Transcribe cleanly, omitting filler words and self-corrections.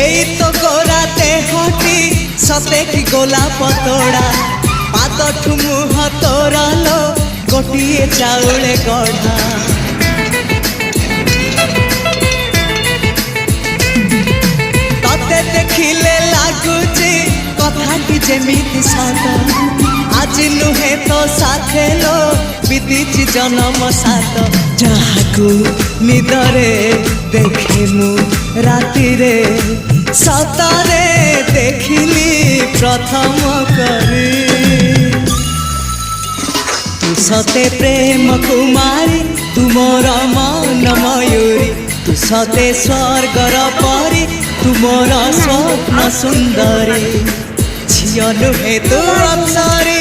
এই তো গোরাতে হটি সতে কি গোলাপ তোড়া পাদঠু মুহ তোরালো গোটিয়ে চাউলে গড়া ততে দেখিলে লাগুছি কথাটি যেমিতি সত আজি নুহে তো সাথে লো বিদিছি জনম সাত যাহাকু নিদরে দেখে মু রাতিরে সতরে দেখিলি প্রথম করে তু সতে প্রেম কুমারী তুমর মন ময়ূরী তু সতে স্বর্গর পরি তুমর স্বপ্ন সুন্দরী ঝিও নুহে তু অপ্সরী